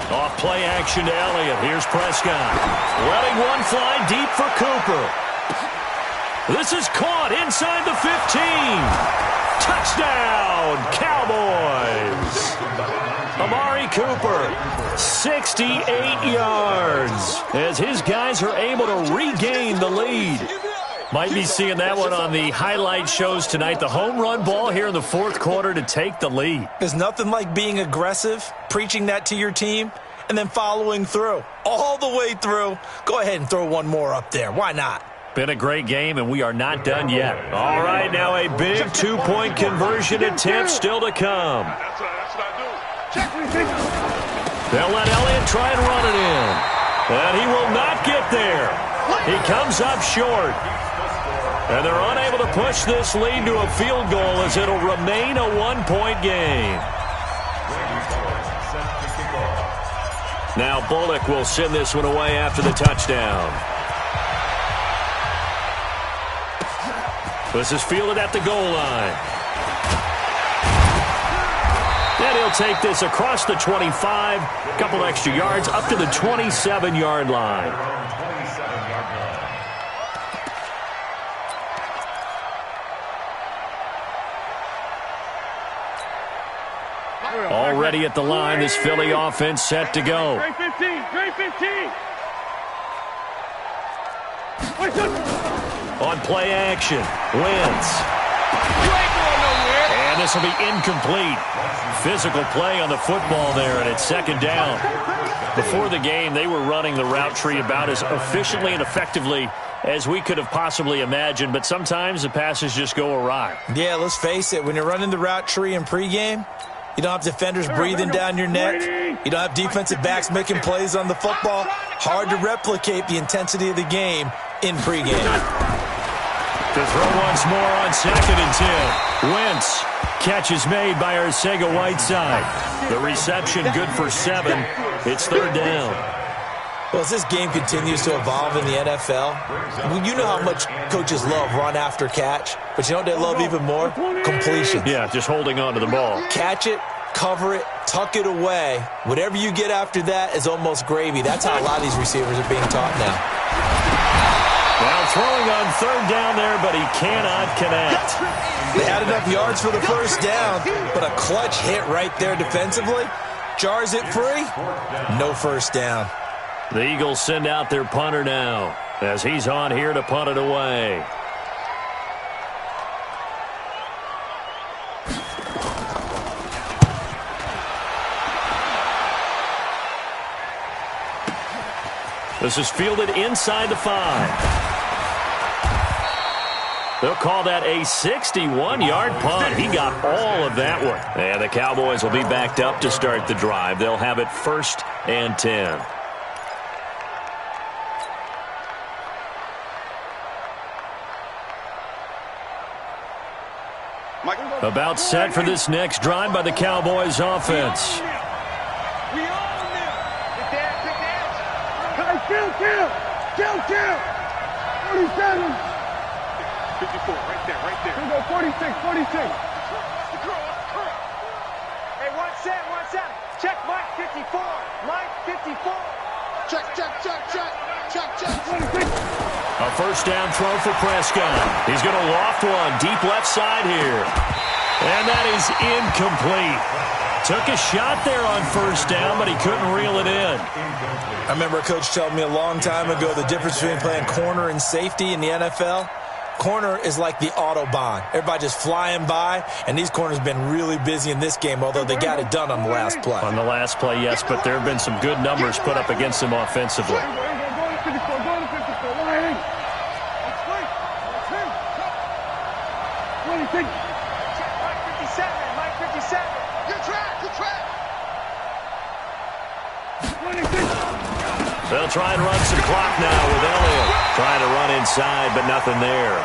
Off play action to Elliott. Here's Prescott. Letting one fly deep for Cooper. This is caught inside the 15. Touchdown, Cowboys. Amari Cooper, 68 yards as his guys are able to regain the lead. Might be seeing that one on the highlight shows tonight. The home run ball here in the fourth quarter to take the lead. There's nothing like being aggressive, preaching that to your team, and then following through. All the way through. Go ahead and throw one more up there. Why not? Been a great game, and we are not done yet. All right, now a big 2-point conversion attempt still to come. That's what I do. They'll let Elliott try and run it in. And he will not get there. He comes up short. And they're unable to push this lead to a field goal as it'll remain a 1-point game. Now Bullock will send this one away after the touchdown. This is fielded at the goal line. And he'll take this across the 25, a couple extra yards, up to the 27-yard line. ready at the line. This Philly offense set to go. Grade 15. Grade 15. On play action, Wentz. And this will be incomplete. Physical play on the football there, and it's second down. Before the game, they were running the route tree about as efficiently and effectively as we could have possibly imagined, but sometimes the passes just go awry. Yeah, let's face it. When you're running the route tree in pregame, you don't have defenders breathing down your neck. You don't have defensive backs making plays on the football. Hard to replicate the intensity of the game in pregame. To throw once more on 2nd and 10. Wentz. Catch is made by Arcega-Whiteside. The reception good for 7. It's 3rd down. Well, as this game continues to evolve in the NFL, you know how much coaches love run after catch, but you know what they love even more? Completion. Yeah, just holding on to the ball. Catch it, cover it, tuck it away. Whatever you get after that is almost gravy. That's how a lot of these receivers are being taught now. Now throwing on 3rd down there, but he cannot connect. They had enough yards for the 1st down, but a clutch hit right there defensively. Jars it free. No 1st down. The Eagles send out their punter now as he's on here to punt it away. This is fielded inside the 5. They'll call that a 61-yard punt. He got all of that one. And the Cowboys will be backed up to start the drive. They'll have it 1st and 10. About set for this next drive by the Cowboys offense. We own them. Get down, get down. Kill. 47. 54, right there. We go 46. Hey, one set. Check Mike 54. Mike 54. Check. 26. A 1st down throw for Prescott. He's going to loft one deep left side here. And that is incomplete. Took a shot there on 1st down, but he couldn't reel it in. I remember a coach telling me a long time ago the difference between playing corner and safety in the NFL. Corner is like the Autobahn. Everybody just flying by, and these corners have been really busy in this game, although they got it done on the last play. On the last play, yes, but there have been some good numbers put up against them offensively. Mike 57. Good track. They'll try and run some clock now with Elliott. Trying to run inside, but nothing there.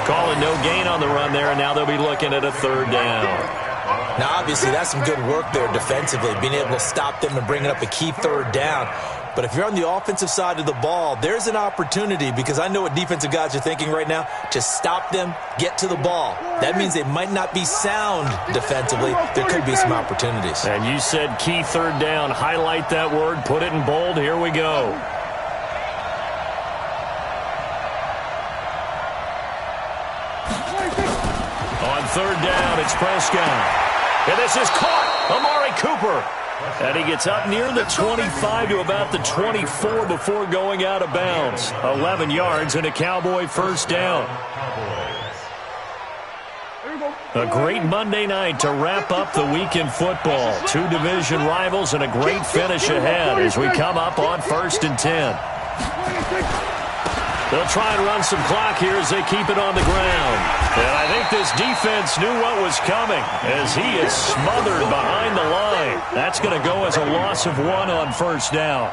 Calling no gain on the run there, and now they'll be looking at a 3rd down. Now, obviously, that's some good work there defensively, being able to stop them and bringing up a key 3rd down. But if you're on the offensive side of the ball, there's an opportunity, because I know what defensive guys are thinking right now. Just stop them, get to the ball. That means they might not be sound defensively. There could be some opportunities. And you said key 3rd down. Highlight that word. Put it in bold. Here we go. On 3rd down, it's Prescott. And this is caught. Amari Cooper. And he gets up near the 25 to about the 24 before going out of bounds. 11 yards and a Cowboy 1st down. A great Monday night to wrap up the week in football. 2 division rivals and a great finish ahead as we come up on 1st and 10. They'll try and run some clock here as they keep it on the ground. And I think this defense knew what was coming as he is smothered behind the line. That's going to go as a loss of 1 on 1st down.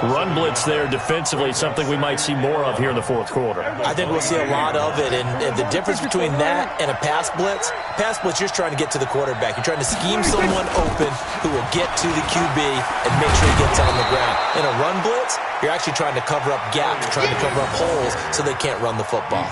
Run blitz there defensively, something we might see more of here in the 4th quarter. I think we'll see a lot of it, and the difference between that and a pass blitz, you're just trying to get to the quarterback. You're trying to scheme someone open who will get to the QB and make sure he gets on the ground. In a run blitz, you're actually trying to cover up gaps, trying to cover up holes so they can't run the football.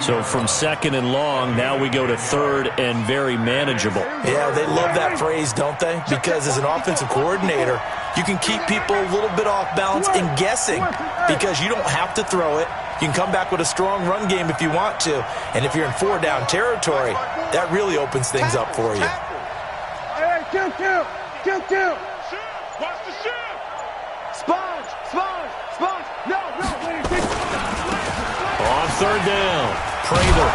So from 2nd and long, now we go to 3rd and very manageable. Yeah, they love that phrase, don't they? Because as an offensive coordinator, you can keep people a little bit off balance and guessing because you don't have to throw it. You can come back with a strong run game if you want to. And if you're in 4-down territory, that really opens things up for you. Hey, Kill. Watch the shift. Sponge. No. On third down, Prather.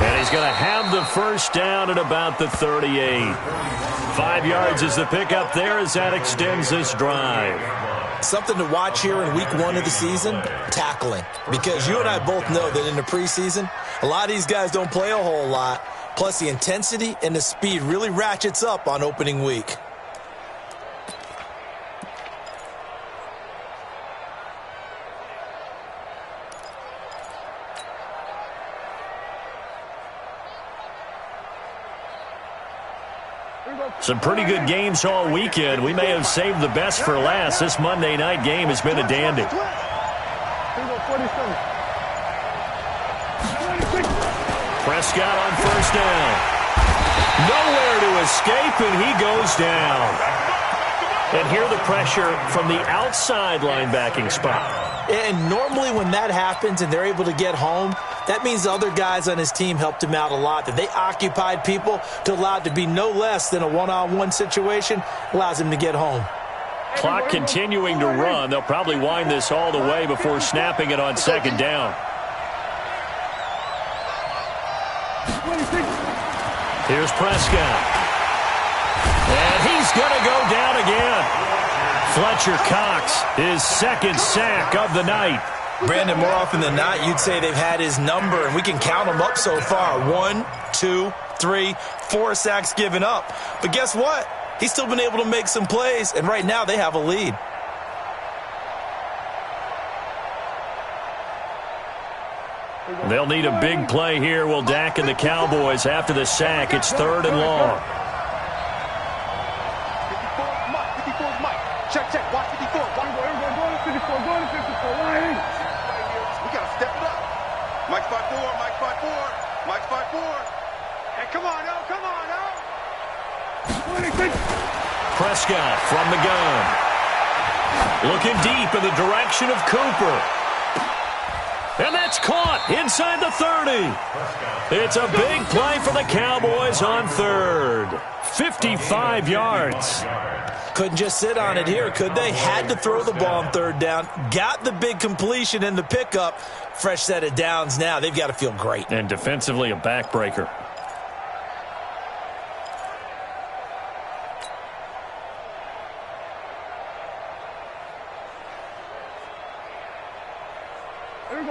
And he's going to have the first down at about the 38. 5 yards is the pickup there as that extends this drive. Something to watch here in week 1 of the season, tackling. Because you and I both know that in the preseason, a lot of these guys don't play a whole lot. Plus, the intensity and the speed really ratchets up on opening week. Some pretty good games all weekend. We may have saved the best for last. This Monday night game has been a dandy. Prescott on first down. Nowhere to escape, and he goes down. And here the pressure from the outside linebacking spot. And normally when that happens and they're able to get home, that means the other guys on his team helped him out a lot. That they occupied people to allow it to be no less than a one-on-one situation, allows him to get home. Clock continuing to run. They'll probably wind this all the way before snapping it on second down. Here's Prescott. And he's going to go down again. Fletcher Cox, his second sack of the night. Brandon, more often than not, you'd say they've had his number, and we can count them up so far. 1, 2, 3, 4 sacks given up. But guess what? He's still been able to make some plays, and right now they have a lead. They'll need a big play here. Will Dak and the Cowboys after the sack. It's third and long. 54 Mike. Check. Watch 54. Go to 54. We got to step it up. Mike 5-4. Hey, come on, now. Prescott from the gun. Looking deep in the direction of Cooper. And that's caught inside the 30. It's a big play for the Cowboys on third. 55 yards. Couldn't just sit on it here, could they? Had to throw the ball on third down. Got the big completion in the pickup. Fresh set of downs now. They've got to feel great. And defensively, a backbreaker.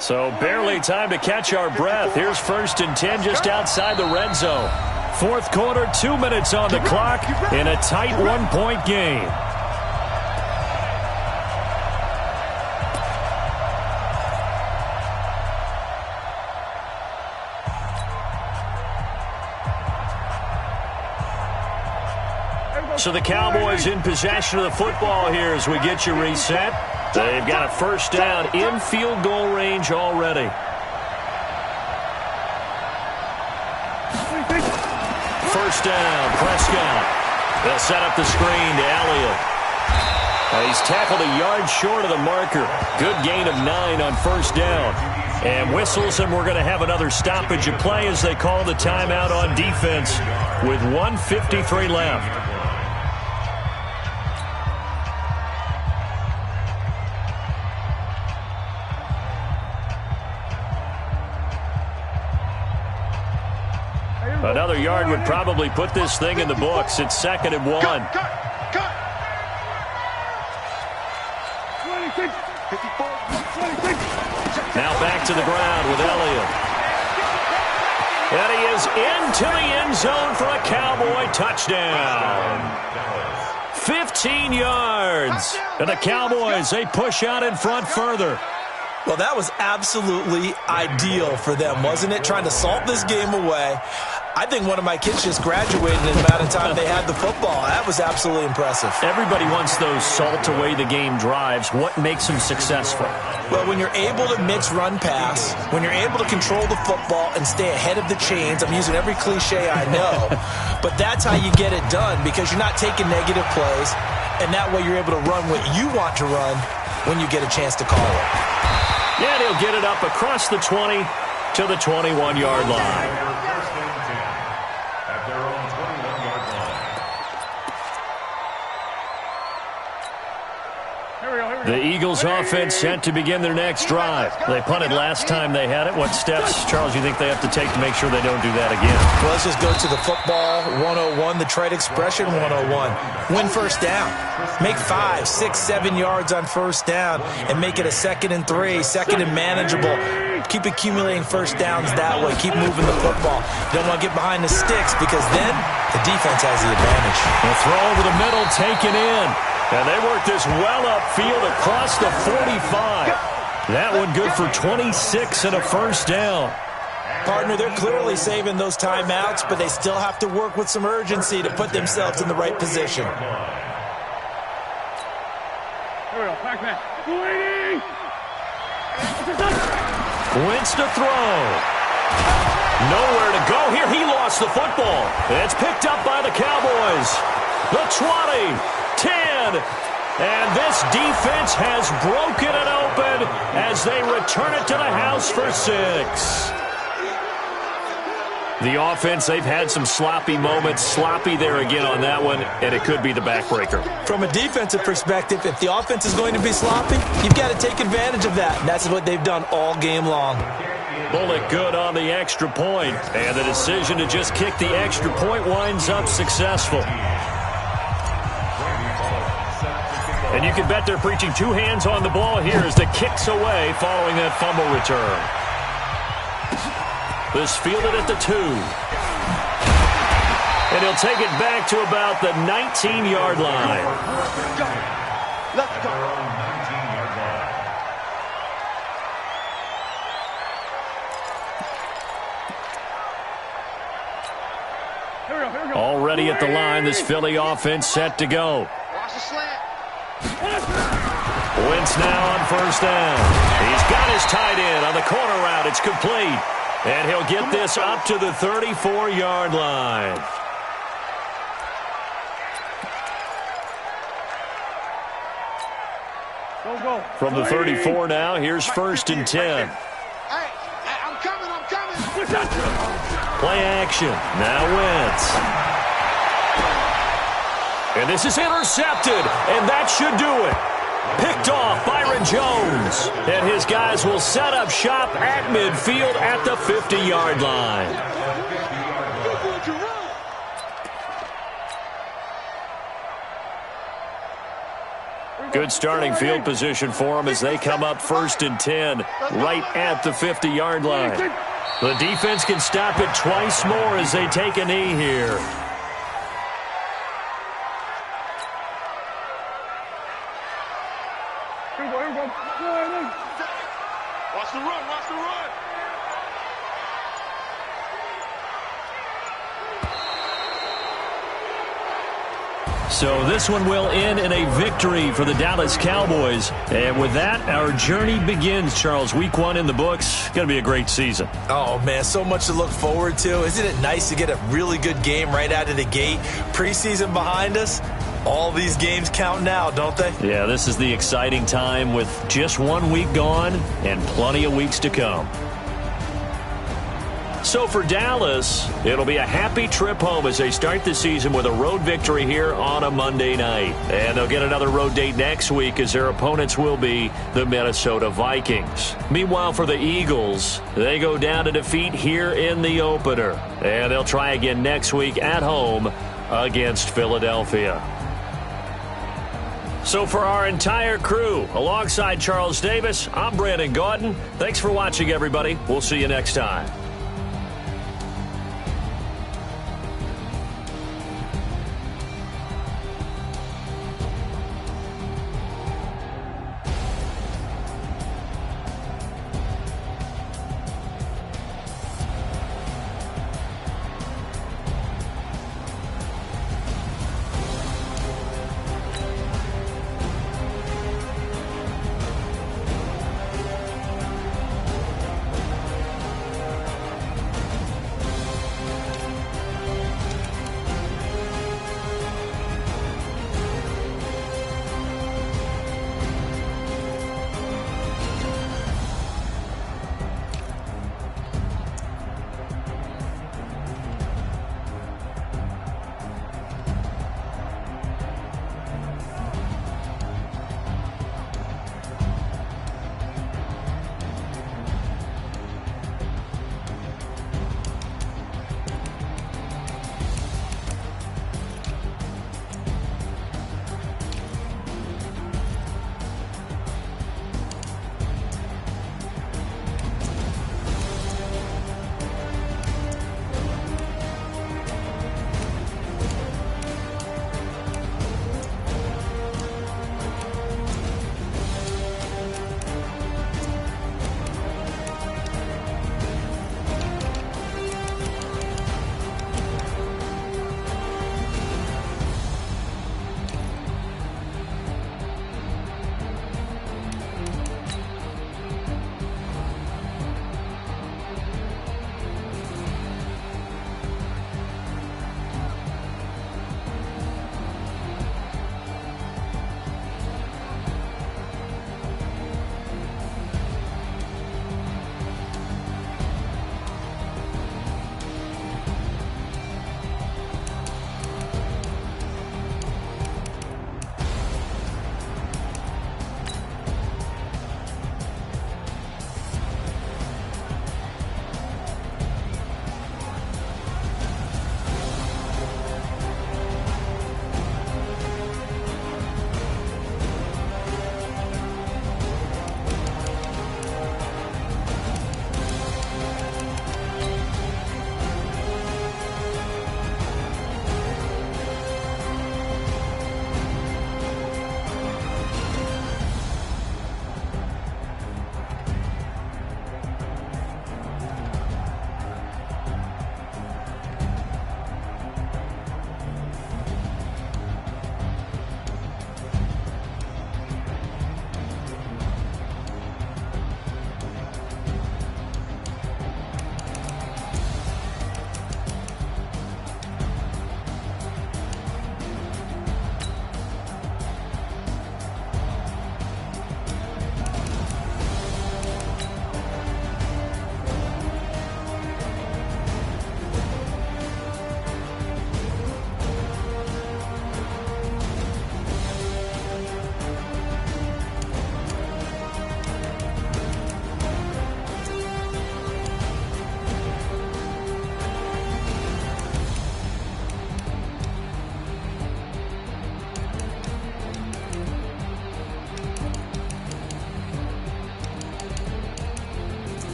So barely time to catch our breath. Here's 1st and 10 just outside the red zone. Fourth quarter, 2 minutes on the clock in a tight 1-point game. So the Cowboys in possession of the football here as we get you reset. They've got a first down in field goal range already. First down, Prescott. They'll set up the screen to Elliott. He's tackled a yard short of the marker. Good gain of 9 on first down. And whistles, and we're going to have another stoppage of play as they call the timeout on defense with 1:53 left. Another yard would probably put this thing in the books. It's 2nd and 1. Cut. 56. Now back to the ground with Elliott. And he is into the end zone for a Cowboy touchdown. 15 yards. And the Cowboys, they push out in front further. Well, that was absolutely ideal for them, wasn't it? Trying to salt this game away. I think one of my kids just graduated in the amount of time they had the football. That was absolutely impressive. Everybody wants those salt-away-the-game drives. What makes them successful? Well, when you're able to mix run-pass, when you're able to control the football and stay ahead of the chains, I'm using every cliche I know, but that's how you get it done because you're not taking negative plays, and that way you're able to run what you want to run when you get a chance to call it. Yeah, he'll get it up across the 20 to the 21-yard line. The Eagles offense set to begin their next drive. They punted last time they had it. What steps, Charles, you think they have to take to make sure they don't do that again? Well, let's just go to the football 101, the trade expression 101. Win first down. Make 5, 6, 7 yards on first down and make it a 2nd and 3, 2nd and manageable. Keep accumulating first downs that way. Keep moving the football. You don't want to get behind the sticks because then the defense has the advantage. The throw over the middle taken in. And they work this well upfield across the 45. That one good for 26 and a first down. Partner, they're clearly saving those timeouts, but they still have to work with some urgency to put themselves in the right position. Wentz to throw. Nowhere to go here. He lost the football. It's picked up by the Cowboys. The 20, 10, and this defense has broken it open as they return it to the house for 6. The offense, they've had some sloppy moments. Sloppy there again on that one, and it could be the backbreaker. From a defensive perspective, if the offense is going to be sloppy, you've got to take advantage of that. And that's what they've done all game long. Bullock good on the extra point, and the decision to just kick the extra point winds up successful. And you can bet they're preaching 2 hands on the ball here as the kick's away following that fumble return. This fielded at the 2. And he'll take it back to about the 19-yard line. Let's go. Already at the line, this Philly offense set to go. Watch the slant. Wentz now on first down. He's got his tight end on the corner route. It's complete. And he'll get this up to the 34-yard line. From the 34 now, here's 1st and 10. Hey, I'm coming. Play action. Now Wentz. And this is intercepted, and that should do it. Picked off Byron Jones. And his guys will set up shop at midfield at the 50-yard line. Good starting field position for them as they come up 1st and 10 right at the 50-yard line. The defense can stop it twice more as they take a knee here. Watch the run. So this one will end in a victory for the Dallas Cowboys. And with that, our journey begins, Charles. Week 1 in the books. Going to be a great season. Oh, man, so much to look forward to. Isn't it nice to get a really good game right out of the gate? Preseason behind us. All these games count now, don't they? Yeah, this is the exciting time with just 1 week gone and plenty of weeks to come. So for Dallas, it'll be a happy trip home as they start the season with a road victory here on a Monday night. And they'll get another road date next week as their opponents will be the Minnesota Vikings. Meanwhile, for the Eagles, they go down to defeat here in the opener. And they'll try again next week at home against Philadelphia. So for our entire crew, alongside Charles Davis, I'm Brandon Gaudin. Thanks for watching, everybody. We'll see you next time.